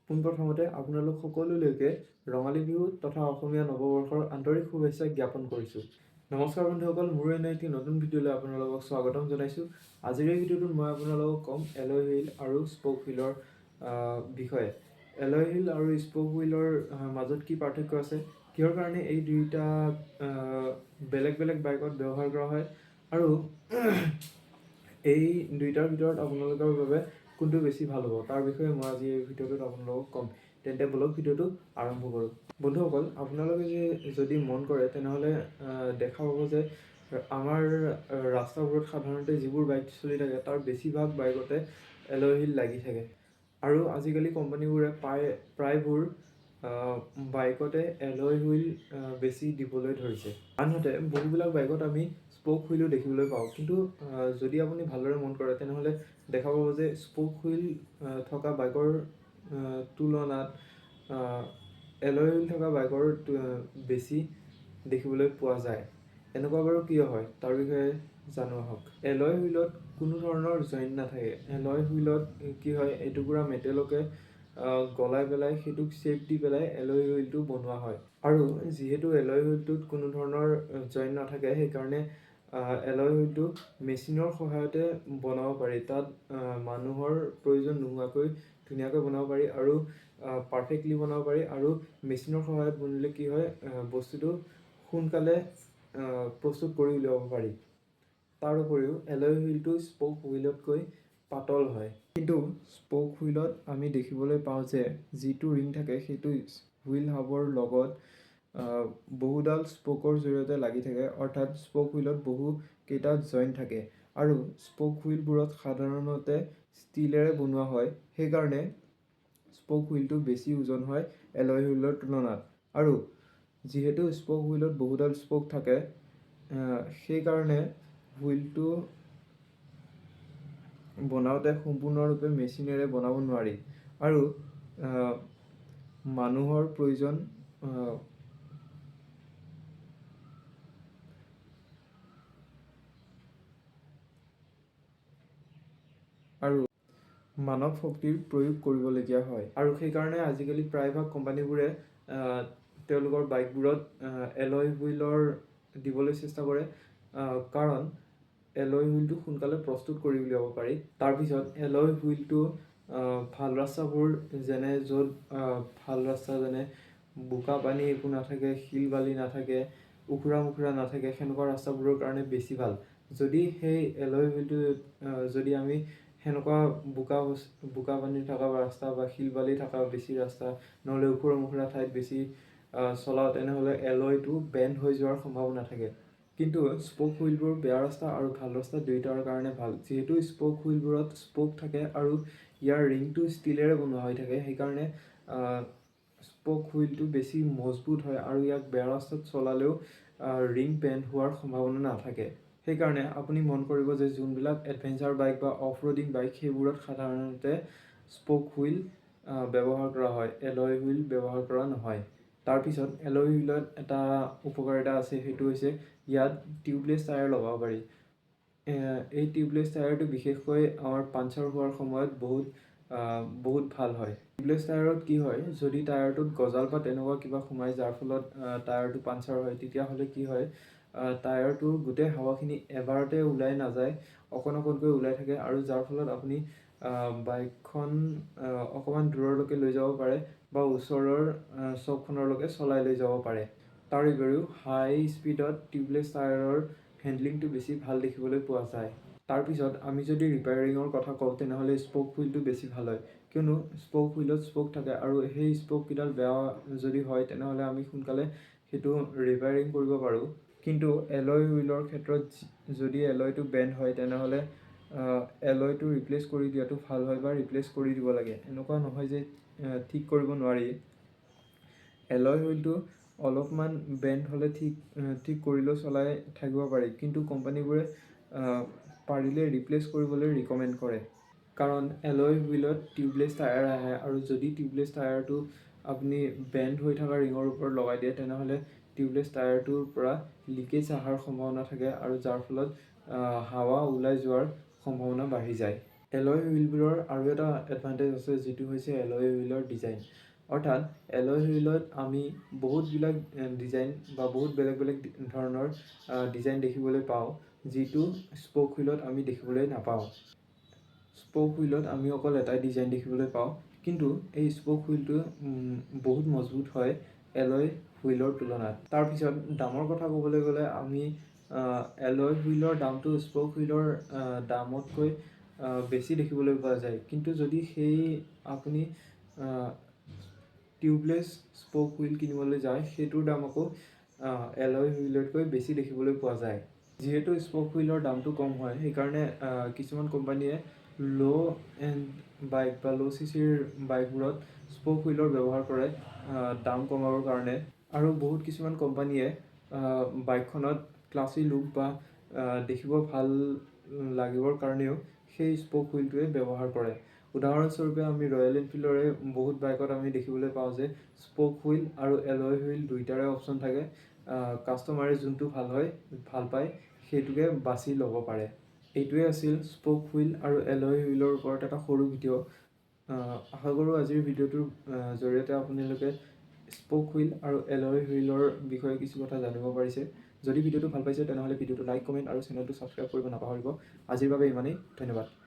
পোনপ্ৰথমতে আপোনালোক সকলোলৈকে ৰঙালী বিহু তথা অসমীয়া নৱবৰ্ষৰ আন্তৰিক শুভেচ্ছা জ্ঞাপন কৰিছোঁ। নমস্কাৰ বন্ধুসকল, মোৰ এনে এটি নতুন ভিডিঅ'লৈ আপোনালোকক স্বাগতম জনাইছোঁ। আজিৰ এই ভিডিঅ'টোত মই আপোনালোকক ক'ম এলয় হুইল আৰু স্প'ক হুইলৰ বিষয়ে। এলয় হুইল আৰু স্প'ক হুইলৰ মাজত কি পাৰ্থক্য আছে, কিহৰ কাৰণে এই দুয়োটা বেলেগ বেলেগ বাইকত ব্যৱহাৰ কৰা হয়, আৰু এই দুইটাৰ ভিতৰত আপোনালোকৰ বাবে কোনটো বেছি ভাল হ'ব তাৰ বিষয়ে মই আজি এই ভিডিঅ'টোত আপোনালোকক ক'ম। তেন্তে বলক ভিডিঅ'টো আৰম্ভ কৰোঁ। বন্ধুসকল, আপোনালোকে যদি মন কৰে তেনেহ'লে দেখা পাব যে আমাৰ ৰাস্তাবোৰত সাধাৰণতে যিবোৰ বাইক চলি থাকে তাৰ বেছিভাগ বাইকতে এলয় হুইল লাগি থাকে। আৰু আজিকালি কোম্পানীবোৰে প্ৰায়বোৰ বাইকতে এলয় হুইল বেছি দিবলৈ ধৰিছে। আনহাতে বহুবিলাক বাইকত আমি স্প'ক হুইলো দেখিবলৈ পাওঁ, কিন্তু যদি আপুনি ভালদৰে মন কৰে তেনেহ'লে দেখা পাব যে স্প'ক হুইল থকা বাইকৰ তুলনাত এলয় হুইল থকা বাইকৰ বেছি দেখিবলৈ পোৱা যায়। এনেকুৱা বাৰু কিয় হয় তাৰ বিষয়ে জানো আহক। এলয় হুইলত কোনো ধৰণৰ জইণ্ট নাথাকে। এলয় হুইলত কি হয়, এটুকুৰা মেটেলকে গলাই পেলাই সেইটোক শ্বেপ দি পেলাই এলয় হুইলটো বনোৱা হয়। আৰু যিহেতু এলয় হুইলটোত কোনো ধৰণৰ জইণ্ট নাথাকে, সেইকাৰণে এলয় হুইলটো মেচিনৰ সহায়তে বনাব পাৰি। তাত মানুহৰ প্ৰয়োজন নোহোৱাকৈ ধুনীয়াকৈ বনাব পাৰি আৰু পাৰফেক্টলি বনাব পাৰি। আৰু মেচিনৰ সহায়ত বনিলে কি হয়, বস্তুটো সোনকালে প্ৰস্তুত কৰি উলিয়াব পাৰি। তাৰ উপৰিও এলয় হুইলটো স্প'ক হুইলতকৈ পাতল হয়। কিন্তু স্প'ক হুইলত আমি দেখিবলৈ পাওঁ যে যিটো ৰিং থাকে সেইটো হুইল হাবৰ লগত বহুডাল স্প'কৰ জৰিয়তে লাগি থাকে, অৰ্থাৎ স্প'ক হুইলত বহুকেইটা জইণ্ট থাকে। আৰু স্প'ক হুইলবোৰত সাধাৰণতে ষ্টীলেৰে বনোৱা হয়, সেইকাৰণে স্প'ক হুইলটো বেছি ওজন হয় এলয় হুইলৰ তুলনাত। আৰু যিহেতু স্প'ক হুইলত বহুডাল স্প'ক থাকে, সেইকাৰণে হুইলটো বনাওঁতে সম্পূৰ্ণৰূপে মেচিনেৰে বনাব নোৱাৰি। আৰু মানুহৰ প্ৰয়োজন আৰু মানৱ শক্তিৰ প্ৰয়োগ কৰিবলগীয়া হয়। আৰু সেইকাৰণে আজিকালি প্ৰায়ভাগ কোম্পানীবোৰে তেওঁলোকৰ বাইকবোৰত এলয় হুইলৰ দিবলৈ চেষ্টা কৰে, কাৰণ এলয় হুইলটো সোনকালে প্ৰস্তুত কৰি উলিয়াব পাৰি। তাৰপিছত এলয় হুইলটো ভাল ৰাস্তাবোৰ ভাল ৰাস্তা যেনে বোকা পানী একো নাথাকে, শিল বালি নাথাকে, উখুৰা মুখুৰা নাথাকে, সেনেকুৱা ৰাস্তাবোৰৰ কাৰণে বেছি ভাল। যদি সেই এলয় হুইলটো যদি আমি সেনেকুৱা বোকা পানী থকা ৰাস্তা বা শিল বালি থকা বেছি ৰাস্তা নহ'লে উখুৰা মুখুৰা ঠাইত বেছি চলাওঁ, তেনেহ'লে এলয়টো বেণ্ড হৈ যোৱাৰ সম্ভাৱনা থাকে। কিন্তু স্প'ক হুইলবোৰ বেয়া ৰাস্তা আৰু ভাল ৰাস্তা দুয়োটাৰ কাৰণে ভাল। যিহেতু স্প'ক হুইলবোৰত স্প'ক থাকে আৰু ইয়াৰ ৰিংটো ষ্টীলেৰে বনোৱা হৈ থাকে, সেইকাৰণে স্প'ক হুইলটো বেছি মজবুত হয় আৰু ইয়াক বেয়া ৰাস্তাত চলালেও ৰিং বেণ্ড হোৱাৰ সম্ভাৱনা নাথাকে। সেইকাৰণে আপুনি মন কৰিব যে যোনবিলাক এডভেঞ্চাৰ বাইক বা অফ ৰোডিং বাইক, সেইবোৰত সাধাৰণতে স্প'ক হুইল ব্যৱহাৰ কৰা হয়, এলয় হুইল ব্যৱহাৰ কৰা নহয়। তাৰপিছত এলয় হুইলত এটা উপকাৰিতা আছে, সেইটো হৈছে ইয়াত টিউবলেছ টায়াৰ লগাব পাৰি। এই টিউবলেছ টায়াৰটো বিশেষকৈ আমাৰ পাঞ্চাৰ হোৱাৰ সময়ত বহুত ভাল হয়। টিউবলেছ টায়াৰত কি হয়, যদি টায়াৰটোত গজাল বা তেনেকুৱা কিবা সোমাই যাৰ ফলত টায়াৰটো পাঞ্চাৰ হয়, তেতিয়াহ'লে কি হয়, টায়াৰটোৰ গোটেই হাৱাখিনি এবাৰতে ওলাই নাযায়, অকণ অকণকৈ ওলাই থাকে, আৰু যাৰ ফলত আপুনি বাইকখন অকণমান দূৰলৈকে লৈ যাব পাৰে বা ওচৰৰ চকখনলৈকে চলাই লৈ যাব পাৰে। তাৰ উপৰিও হাই স্পীডত টিউবলেছ টায়াৰৰ হেণ্ডলিংটো বেছি ভাল দেখিবলৈ পোৱা যায়। তাৰপিছত আমি যদি ৰিপেয়াৰিঙৰ কথা কওঁ তেনেহ'লে স্প'ক হুইলটো বেছি ভাল হয়, কিয়নো স্প'ক হুইলত স্প'ক থাকে আৰু সেই স্প'ককেইডাল বেয়া যদি হয় তেনেহ'লে আমি সোনকালে সেইটো ৰিপেয়াৰিং কৰিব পাৰোঁ। কিন্তু এলয় হুইলৰ ক্ষেত্ৰত যদি এলয়টো বেণ্ড হয় তেনেহ'লে এলয়টো ৰিপ্লেচ কৰি দিয়াটো ভাল হয় বা ৰিপ্লেচ কৰি দিব লাগে। এনেকুৱা নহয় যে ঠিক কৰিব নোৱাৰি। এলয় হুইলটো অলপমান বেণ্ড হ'লে ঠিক কৰিলেও চলাই থাকিব পাৰি, কিন্তু কোম্পানীবোৰে পাৰিলে ৰিপ্লেচ কৰিবলৈ ৰিকমেণ্ড কৰে। কাৰণ এলয় হুইলত টিউবলেছ টায়াৰ আহে, আৰু যদি টিউবলেছ টায়াৰটো আপুনি বেণ্ড হৈ থকা ৰিঙৰ ওপৰত লগাই দিয়ে তেনেহ'লে টিউবলেছ টায়াৰটোৰ পৰা লিকেজ অহাৰ সম্ভাৱনা থাকে, আৰু যাৰ ফলত হাৱা ওলাই যোৱাৰ সম্ভাৱনা বাঢ়ি যায়। এলয় হুইলবোৰৰ আৰু এটা এডভান্টেজ আছে, যিটো হৈছে এলয় হুইলৰ ডিজাইন। অৰ্থাৎ এলয় হুইলত আমি বহুতবিলাক ডিজাইন বা বহুত বেলেগ বেলেগ ধৰণৰ ডিজাইন দেখিবলৈ পাওঁ, যিটো স্প'ক হুইলত আমি দেখিবলৈ নাপাওঁ। স্প'ক হুইলত আমি অকল এটাই ডিজাইন দেখিবলৈ পাওঁ, কিন্তু এই স্প'ক হুইলটো বহুত মজবুত হয় এলয় হুইলৰ তুলনাত। তাৰপিছত দামৰ কথা ক'বলৈ গ'লে আমি এলয় হুইলৰ দামটো স্প'ক হুইলৰ দামতকৈ বেছি দেখিবলৈ পোৱা যায়, কিন্তু যদি আপুনি টিউবলেছ স্প'ক হুইল কিনিবলৈ যায়, সেইটোৰ দাম আকৌ এলয় হুইলতকৈ বেছি দেখিবলৈ পোৱা যায়। যিহেতু স্প'ক হুইলৰ দামটো কম হয়, সেইকাৰণে কিছুমান কোম্পানীয়ে ল' এণ্ড বাইক বা ল' চিচিৰ বাইকবোৰত স্প'ক হুইলৰ ব্যৱহাৰ কৰে দাম কমাবৰ কাৰণে। আৰু কিছুমান কোম্পানীয়ে বাইকখনত ক্লাছী লুক বা দেখিব ভাল লাগিবৰ কাৰণেও সেই স্প'ক হুইলটোৱে ব্যৱহাৰ কৰে। উদাহৰণস্বৰূপে আমি ৰয়েল এনফিল্ডৰে বহুত বাইকত আমি দেখিবলৈ পাওঁ যে স্প'ক হুইল আৰু এলয় হুইল দুইটাৰে অপশ্যন থাকে। কাষ্টমাৰে যোনটো ভাল পায় সেইটোকে বাছি ল'ব পাৰে। এইটোৱে আছিল স্প'ক হুইল আৰু এলয় হুইলৰ ওপৰত এটা সৰু ভিডিঅ'। আশা কৰোঁ আজিৰ ভিডিঅ'টোৰ জৰিয়তে আপোনালোকে স্প'ক হুইল আৰু এলয় হুইলৰ বিষয়ে কিছু কথা জানিব পাৰিছে। যদি ভিডিঅ'টো ভাল পাইছে তেনেহ'লে ভিডিঅ'টো লাইক, কমেণ্ট আৰু চেনেলটো ছাবস্ক্ৰাইব কৰিব নাপাহৰিব। আজিৰ বাবে ইমানেই, ধন্যবাদ।